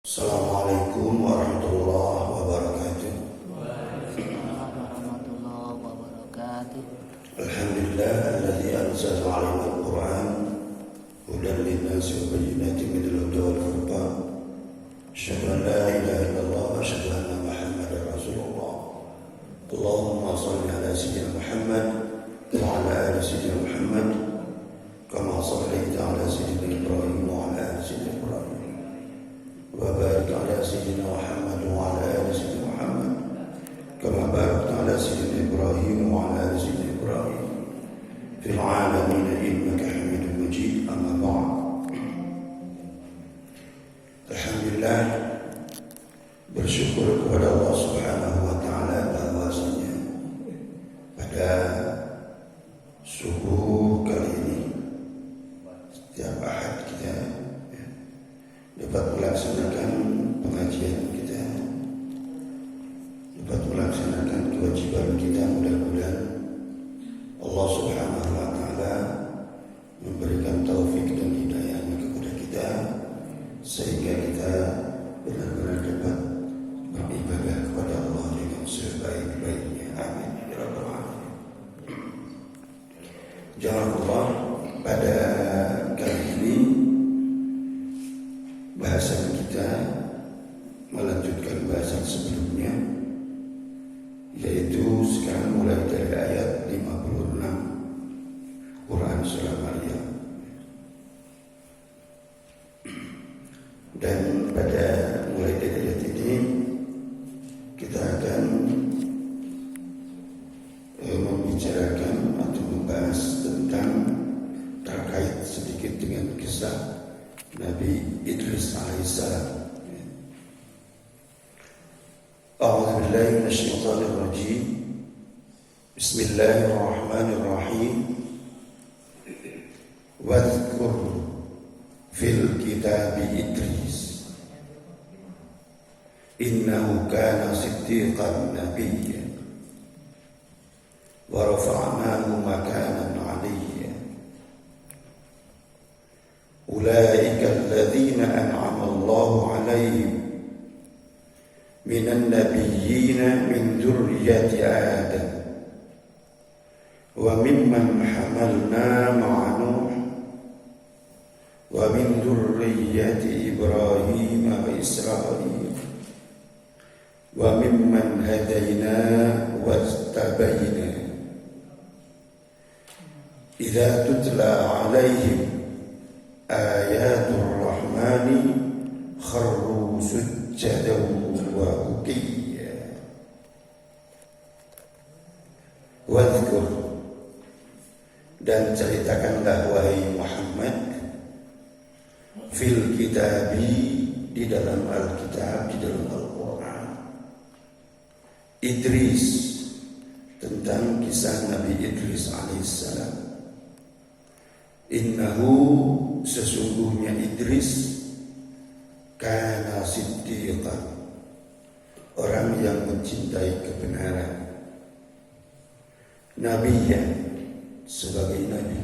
Assalamualaikum warahmatullahi wabarakatuh. Waalaikumsalam warahmatullahi wabarakatuh. Alhamdulillah alladzi anzala 'alaina al-Qur'an hudan lin-nasi wa bayyinatin minal huda wal furqan. Asyhadu an la ilaha illallah wa asyhadu anna Muhammadar Rasulullah. Allahumma shalli ala sayyidina Muhammad wa ala ali sayyidina Muhammad kama shallaita ala sayyidina Ibrahim wa ala ali sayyidina Ibrahim. وبارك على سيدنا محمد وعلى آل سيدنا محمد كما باركت على سيدنا إبراهيم وعلى آل سيدنا إبراهيم في العالمين إنك حميد مجيد. أما بعد. Alhamdulillah, bersyukur kepada Allah Subhanahu wa taala bahwasanya pada subuh kali ini setiap Ahad kita dapat melaksanakan pengajian kita, dapat melaksanakan kewajiban kita. Mudah-mudahan Allah Subhanahu wa taala memberikan taufik dan hidayahnya kepada kita sehingga kita benar-benar dapat beribadah kepada Allah dengan sebaik-baiknya. Amin ya rabbal alamin. Jazakallah. Pada kali ini bahasan kita melanjutkan bahasan sebelumnya, yaitu sekarang mulai dari ayat 56 Quran Surah Maryam. Dan pada mulai dari ayat ini kita akan membicarakan atau membahas tentang terkait sedikit dengan kisah Nabi Idris alaihissalam. A'udzu billahi minasyaitonir rajim. Bismillahirrahmanirrahim. Wadhkur fil kitabi Idris innahu kana siddiqan nabiyya wa rafa'nahu makanan 'aliyya. Ulaika alladzina an'ama Allahu 'alaihim minan nabiyyina min dzurriyyati Adam wa mimman hamalna ma'a Nuh wa min dzurriyyati Ibrahim wa Israil wa mimman hadayna wastabaina idza tutla 'alaihim ayatul rahmani kharru sujjadan wa bukiya. Wadhkur, dan ceritakanlah wahai Muhammad, fil kitabi, di dalam Alkitab, di dalam Al-Quran, Idris, tentang kisah Nabi Idris alaihissalam. Innahu, sesungguhnya Idris, kana siddiqan, orang yang mencintai kebenaran, nabiyyan, sebagai nabi,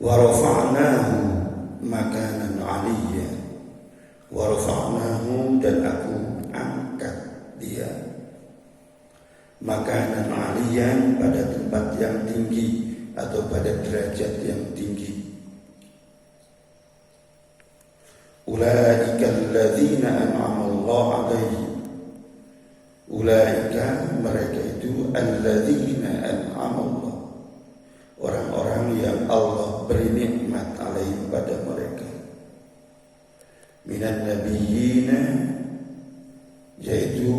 wa rafa'nahu makanan 'aliyya, wa rafa'nahu, dan aku angkat dia, makanan 'aliyyan, pada tempat yang tinggi atau pada derajat yang tinggi. Ulaika alladzina an'ama Allahu 'alaihim. Ulaika, mereka itu, alladzina an'ama Allah, orang-orang yang Allah beri nikmat alaihim, pada mereka, minan nabiyyina, yaitu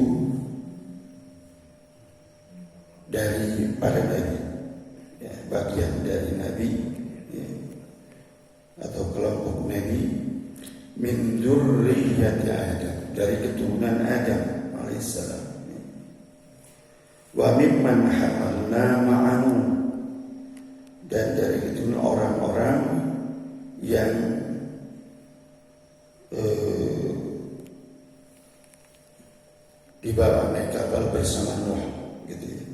dari para nabi, ya, bagian dari nabi, ya, atau kelompok nabi, min dzurriyyati Adam, dari keturunan Adam alaihissalam, wa mimman hamalna ma'a Nuh, dan dari keturunan orang-orang yang dibawa naik kapal bersama Nuh, gitu ya.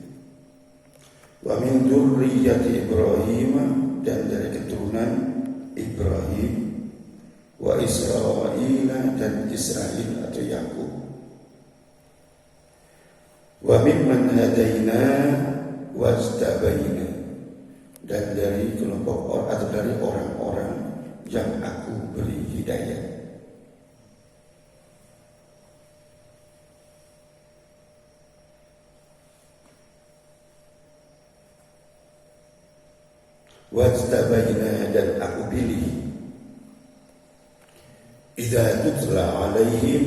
Wa min dzurriyyati Ibrahim, dan dari keturunan Ibrahim, wa Israila dan Israel atau Yakub, wa mimman hadaina wajtabaina, dan dari kelompok atau dari orang-orang yang aku beri hidayah. Wajtabaina, dan aku pilih. Idza tutla alaihim,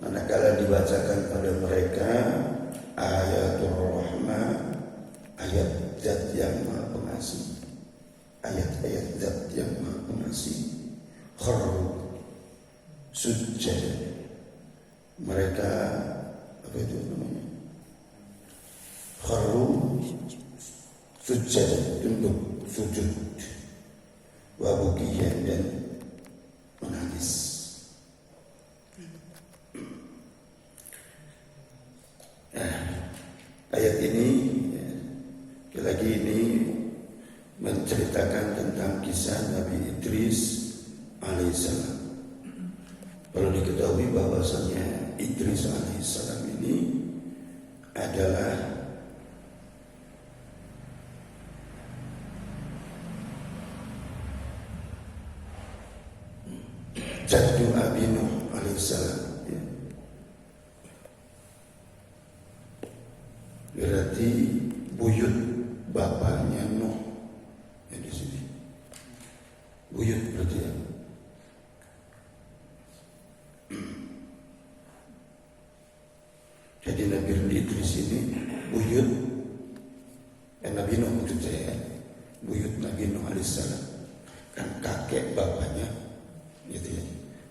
manakala dibacakan pada mereka ayatul rahman, ayat zat yang maha pengasih, ayat-ayat zat yang maha pengasih, kharru sujud, mereka apa itu namanya, kharru sujud, tunduk sujud, wa bukiyan, dan menangis. Ayat ini lagi ini menceritakan tentang kisah Nabi Idris alaihissalam. Perlu diketahui bahwasanya Idris alaihissalam ini adalah jaddu Abi Nuh alaihissalam, ya. Berarti buyut bapaknya Nuh, ya, di sini buyut berarti, ya. Jadi Nabi Idris ini buyut Nabi Nuh, maksud saya buyut Nabi Nuh alaihissalam, kan kakek bapaknya, gitu ya.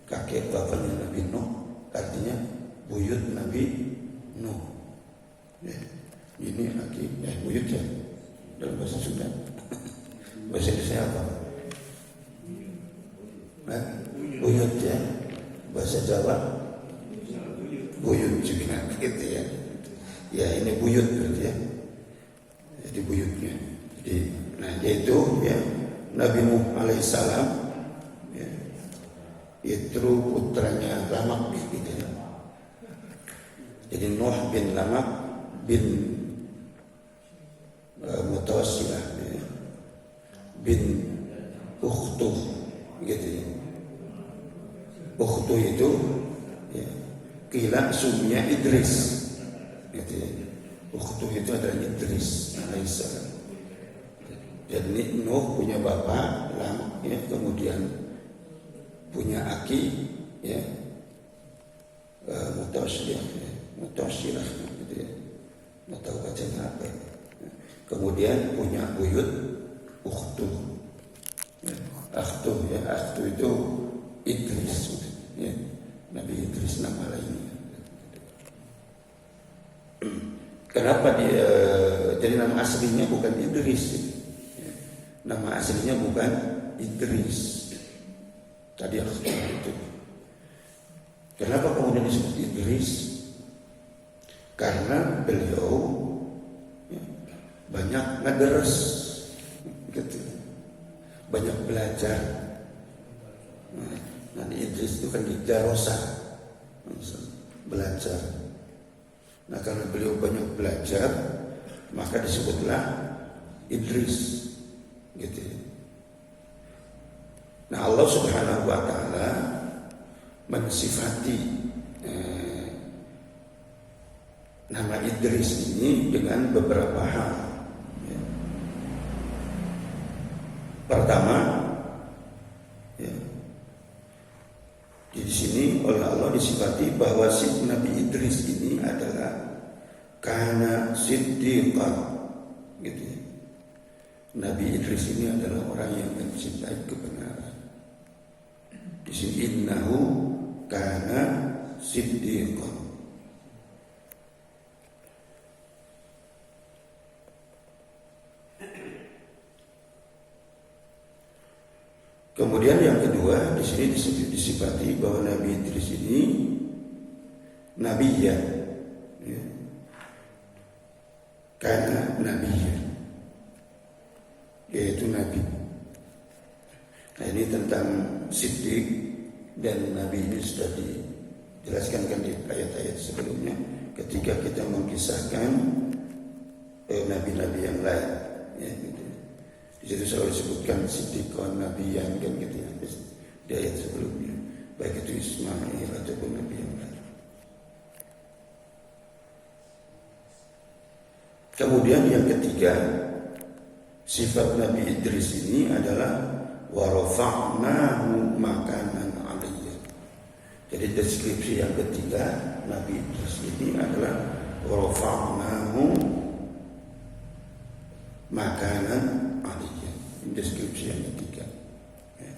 Kakek bapaknya Nabi Nuh artinya buyut Nabi Nuh, ya. Ini lagi buyut, ya, dalam bahasa Sunda. Bahasa Indonesia apa? Buyut, ya. Bahasa Jawa buyut juga, gitu ya. Ya, ini buyut berarti, ya. Jadi buyutnya. Jadi, nah yaitu, ya, Nabi Nuh alaihissalam, ya, itu putranya Lamak, gitu ya. Jadi Nuh bin Lamak bin Mutawassilah, ya, bin Ukhtuh, gitu ya. Ukhtuh itu, ya, kila sumnya Idris, gitu ya. Ukhtuh itu adalah Idris alaihissalam. Jadi Nuh punya bapak Lamak, ya, kemudian punya aki, ya, Mutawassilah, ya, Mutawassilah, gitu ya. Nggak tahu bacanya apa. Kemudian punya buyut Ukhtuh, ya, Akhtuh, ya, Akhtuh itu Idris, ya, Nabi Idris nama lainnya. Kenapa dia jadi nama aslinya bukan Idris, ya. Nama aslinya bukan Idris. Tadi Akhtuh itu. Kenapa kemudian disebut Idris? Karena beliau, ya, banyak ngederes, gitu, banyak belajar. Nah, di Idris itu kan di Jarosa, belajar. Nah, karena beliau banyak belajar, maka disebutlah Idris, gitu. Nah, Allah Subhanahu wa Ta'ala mensifati nama Idris ini dengan beberapa hal, ya. Pertama, ya, di sini oleh Allah disifati bahwa si Nabi Idris ini adalah kana siddiqan, gitu ya. Nabi Idris ini adalah orang yang mencintai kebenaran. Di sini innahu kana siddiqan. Kemudian yang kedua, di sini disifati bahwa Nabi Idris ini nabiyan, ya. Karena nabiyan, yaitu nabi. Nah, ini tentang Siddiq dan Nabi ini sudah dijelaskan kan di ayat-ayat sebelumnya ketika kita mengisahkan nabi-nabi yang lain, ya, gitu. Di situ selalu disebutkan Siddiqon Nabiyan kan gitu ya, di ayat sebelumnya, baik itu Ismail ataupun Nabi yang lain. Kemudian yang ketiga, sifat Nabi Idris ini adalah wa rafa'nahu makanan aliyyan. Jadi deskripsi yang ketiga Nabi Idris ini adalah wa rafa'nahu makanan aliyyan. Ini deskripsi yang ketiga. Ya.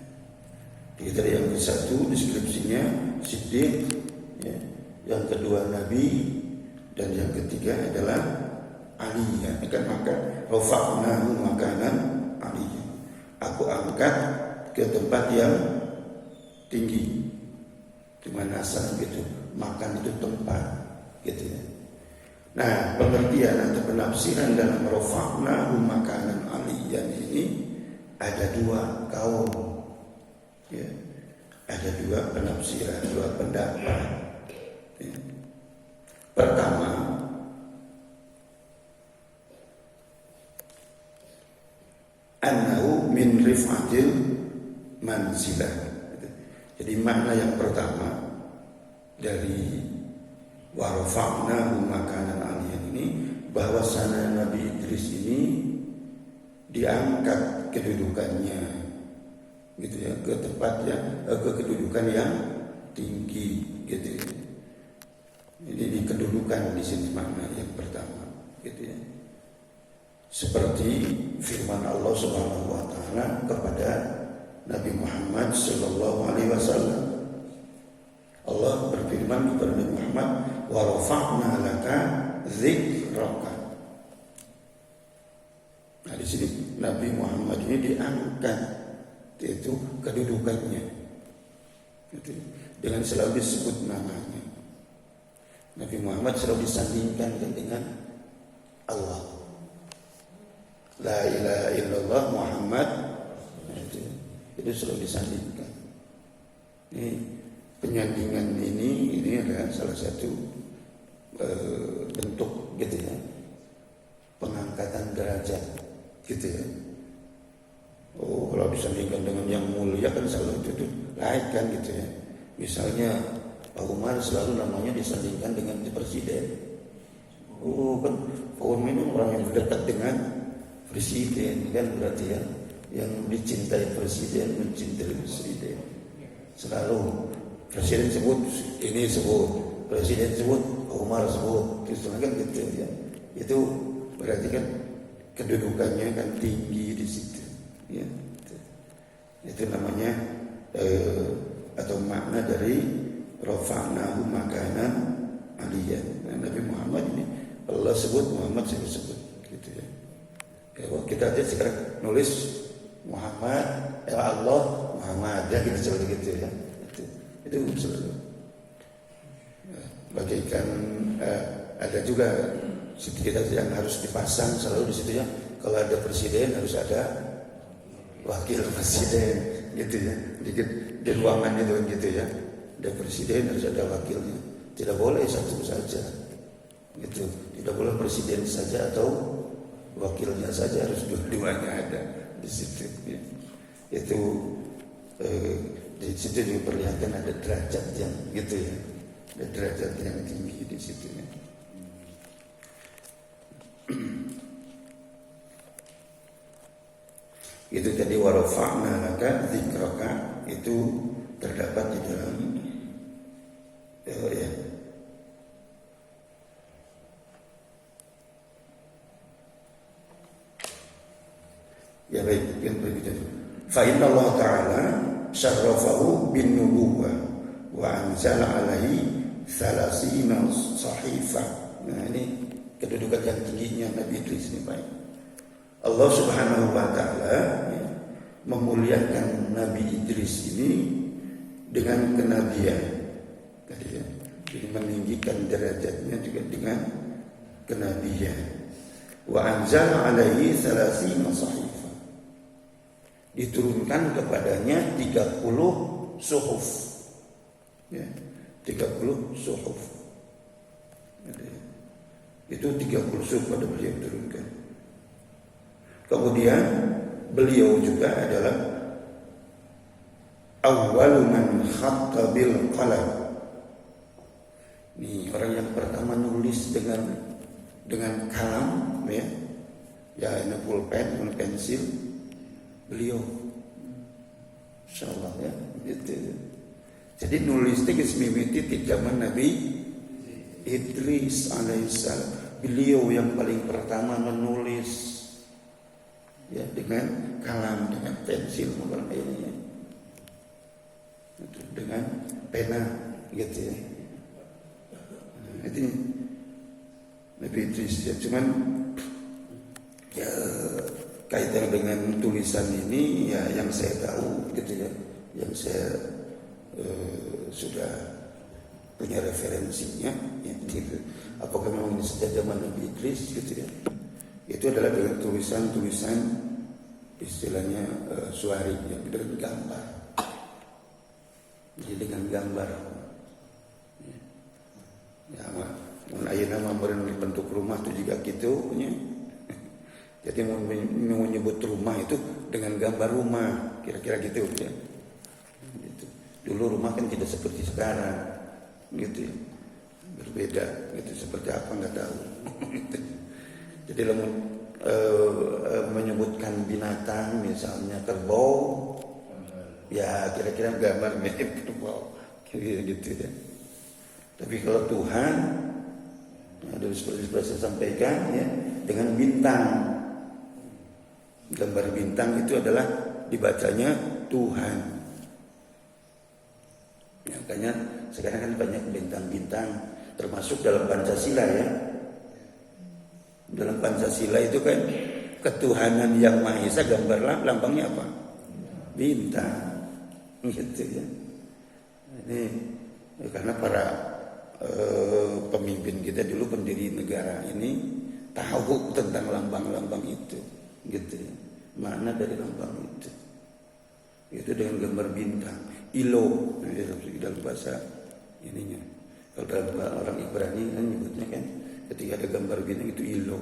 Jadi tadi yang ke satu deskripsinya Siddiq, ya. Yang kedua Nabi, dan yang ketiga adalah aliyah. Maka rafa'nahu makanan aliyah. Aku angkat ke tempat yang tinggi. Di mana asal gitu. Makan itu tempat, gitu ya. Nah, pengertian atau penafsiran dalam rafa'nahu makanan aliyah ini ada dua kaum. Ya. Ada dua penafsiran, dua pendapat. Ya. Pertama, annahu min rif'atil manzilah. Jadi makna yang pertama dari wa rafa'nahu makanan aliyyan ini, bahwasanya Nabi Idris ini diangkat kedudukannya, gitu ya, ke tempat yang ke kedudukan yang tinggi, gitu ya. Jadi di kedudukan di sini makna yang pertama, gitu ya. Seperti firman Allah Subhanahu wa taala kepada Nabi Muhammad sallallahu alaihi wasallam. Allah berfirman kepada Nabi Muhammad, wa rafa'na laka dzikraka. Nah, di sini Nabi Muhammad ini diangkat, itu kedudukannya. Itu dengan selalu disebut namanya. Nabi Muhammad selalu disandingkan dengan Allah. La ilaha illallah Muhammad, itu selalu disandingkan. Ini penyandingan ini adalah salah satu bentuk, gitu ya, pengangkatan derajat, gitu ya. Oh, kalau disandingkan dengan yang mulia kan selalu itu lain kan, gitu ya. Misalnya Pak Umar selalu namanya disandingkan dengan presiden. Oh, kan Pak Umar ini orang yang dekat dengan presiden, kan berarti ya, yang dicintai presiden mencintai presiden. Selalu presiden sebut ini, sebut presiden sebut Umar sebut, itu kan gitu ya. Itu berarti kan kedudukannya kan tinggi di situ, ya. Itu namanya atau makna dari rafa'nahu makanan aliyyan. Nah, Nabi Muhammad ini Allah sebut, Muhammad sebut, gitu ya. Kita aja sekarang nulis Muhammad, Allah Muhammad, ya gitu, seperti gitu ya. Itu selalu. Bagaikan ada juga kita yang harus dipasang selalu di situ ya. Kalau ada presiden harus ada wakil presiden, gitu ya. Di ruangan itu gitu ya. Ada presiden harus ada wakilnya. Tidak boleh satu saja, gitu. Tidak boleh presiden saja atau wakilnya saja, harus dua-duanya ada di situ. Ya. Itu di situ diperlihatkan ada derajat yang gitu ya, ada derajat yang tinggi di situ. Ya. Itu tadi wa rafa'na laka dzikraka, itu terdapat di dalam ya. Ya baik, yang begitu. Fa inna Allah Ta'ala syarrafahu bin nubuwah wa anzala alaihi 30 sahifah. Nah, ini kedudukan yang tingginya Nabi Idris ini, baik. Allah Subhanahu wa taala ya, memuliakan Nabi Idris ini dengan kenabian. Tadi ya. Jadi meninggikan derajatnya juga dengan kenabian. Wa anzala alaihi 30 sahifah. diturunkan kepadanya 30 suhuf. Ya, 30 suhuf. Itu 30 suhuf pada beliau turunkan. Kemudian beliau juga adalah awwalu man khatta bil qalam. Ini orang yang pertama nulis dengan kalam, ya. Ya, ini pulpen, pensil, beliau. Insyaallah ya, gitu. Jadi nulis itu mimiti di zaman Nabi Idris alaihissalam. Beliau yang paling pertama menulis, ya, dengan kalam, dengan pensil, ini, dengan pena, gitu ya. Itu Nabi Idris ya, cuman ya kaitan dengan tulisan ini ya yang saya tahu, gitu ya, yang saya sudah punya referensinya, ya, gitu. Apakah memang ini sejak zaman Nabi Idris, gitu ya? Itu adalah dengan tulisan-tulisan istilahnya suari, ya, dengan gambar. Jadi dengan gambar. Ya, ayeuna mah bentuk rumah itu juga gitu, ya. Jadi mau menyebut rumah itu dengan gambar rumah, kira-kira gitu, ya. Gitu. Dulu rumah kan tidak seperti sekarang, gitu ya. Berbeda, gitu, seperti apa nggak tahu. Jadi menyebutkan binatang misalnya kerbau, ya kira-kira gambar mirip kerbau, gitu ya. Tapi kalau Tuhan, ada seperti saya sampaikan, ya, dengan bintang. Gambar bintang itu adalah dibacanya Tuhan. Ya, makanya sekarang kan banyak bintang-bintang, termasuk dalam Pancasila, ya. Dalam Pancasila itu kan ketuhanan yang Maha Esa, gambar lambangnya apa? Bintang, gitu ya. Ini karena para pemimpin kita dulu, pendiri negara ini tahu tentang lambang-lambang itu, gitu ya. Makna dari lambang itu dengan gambar bintang, ilo, dalam bahasa ininya. Kalau dalam orang Ibrani kan nyebutnya kan, ketika ada gambar bintang itu ilo.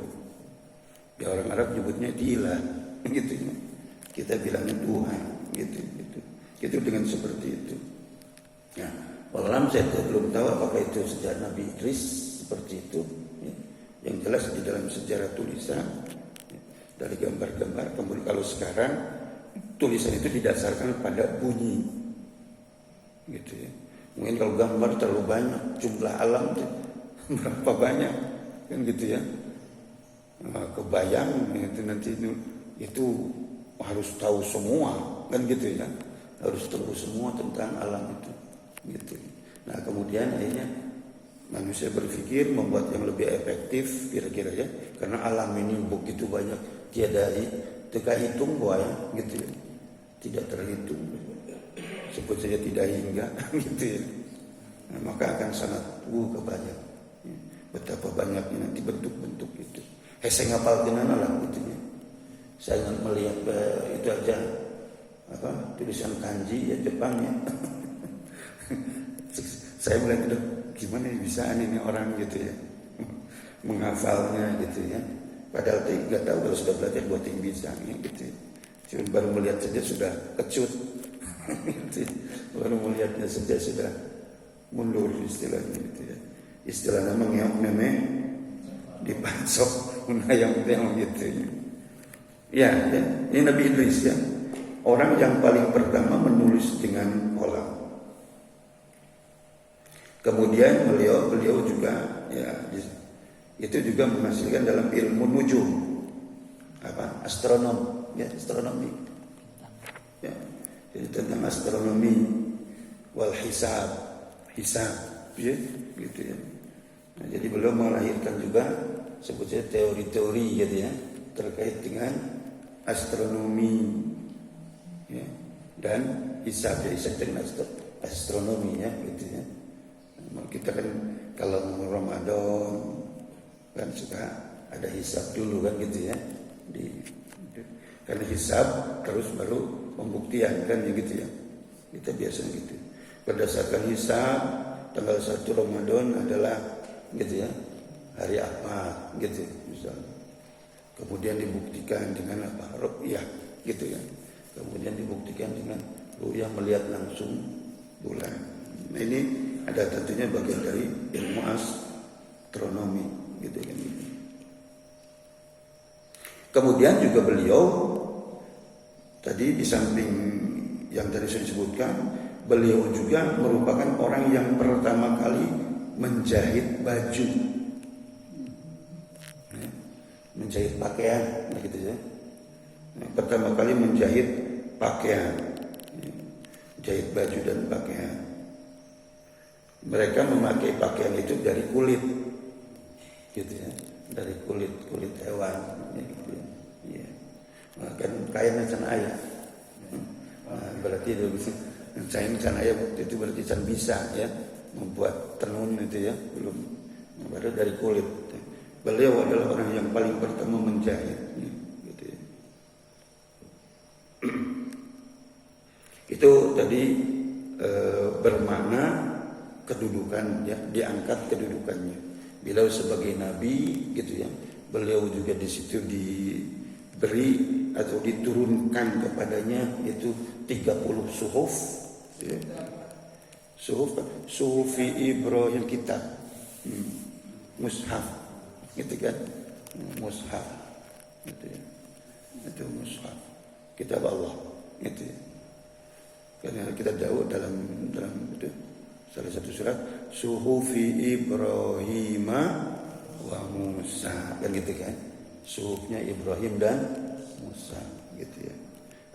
Ya, orang Arab nyebutnya ilah, gitu ya. Kita bilangnya Tuhan, gitu. Itu dengan seperti itu. Ya, walau saya belum tahu apakah itu sejak Nabi Idris seperti itu, ya. Yang jelas di dalam sejarah tulisan, ya, dari gambar-gambar. Kemudian kalau sekarang tulisan itu didasarkan pada bunyi, gitu ya. Mungkin kalau gambar terlalu banyak, jumlah alam berapa banyak, kan gitu ya. Kebayang itu nanti itu harus tahu semua, kan gitu ya. Harus tahu semua tentang alam itu, gitu. Nah, kemudian akhirnya manusia berpikir membuat yang lebih efektif, kira-kira ya, karena alam ini begitu banyak, tiada hitung ya, gitu ya. Tidak terhitung, sebut saja tidak hingga, gitu ya. Nah, maka akan sangat kebanyak, ya. Betapa banyaknya nanti bentuk-bentuk itu. Saya ngapal tenan lah, gitu ya. Saya melihat itu aja tulisan kanji ya, Jepang ya. Saya melihat itu gimana bisaan ini orang, gitu ya, menghafalnya, gitu ya. Padahal tidak tahu kalau sudah belajar buat yang bisa, ya, gitu ya. Cuma baru melihat saja sudah kecut, gitu ya. Baru melihatnya saja sudah mundur istilahnya, gitu ya. Istilahnya mengeok meme dipasok menayang, gitu ya. Ya, ini Nabi Idris ya, orang yang paling pertama menulis dengan kolam. Kemudian beliau juga, ya, itu juga menghasilkan dalam ilmu nujum, astronom, ya, astronomi, ya, jadi tentang astronomi, wal hisab, ya, gitu ya. Nah, jadi beliau melahirkan juga sebutnya teori-teori, gitu ya, terkait dengan astronomi, ya, dan hisab, ya, hisab dengan astronomi, ya, gitu ya. Kita kan kalau Ramadan kan suka ada hisab dulu kan, gitu ya. Karena hisab terus baru pembuktian kan ya gitu ya. Kita biasanya gitu. Berdasarkan hisab tanggal 1 Ramadan adalah gitu ya. Hari apa gitu misalnya. Kemudian dibuktikan dengan apa? Ruqyah gitu ya. Kemudian dibuktikan dengan ruqyah melihat langsung bulan. Nah ini ada tentunya bagian dari ilmu astronomi gitu kan. Kemudian juga beliau tadi di samping yang tadi saya sebutkan, beliau juga merupakan orang yang pertama kali menjahit baju, menjahit pakaian, gitu ya. Pertama kali menjahit pakaian, jahit baju dan pakaian. Mereka memakai pakaian itu dari kulit, gitu ya, dari kulit hewan, gitu ya. Ya. Kan kain can ayah, berarti itu can ayah waktu itu berarti can bisa ya membuat tenun itu ya, belum, baru dari kulit. Beliau adalah orang yang paling pertama menjahit, gitu ya. Itu tadi bermakna kedudukan ya, diangkat kedudukannya. Beliau sebagai nabi gitu ya. Beliau juga di situ diberi atau diturunkan kepadanya itu 30 suhuf ya. Suhufi Ibrahim kitab. Mushaf gitu kan. Mushaf gitu ya. Itu mushaf kitab Allah gitu ya. Karena kita tahu dalam itu salah satu surat Suhufi Ibrahim wa Musa kan gitu kan. Suhufnya Ibrahim dan Musa gitu ya.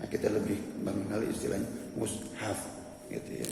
Nah kita lebih mengenali istilahnya mushaf gitu ya.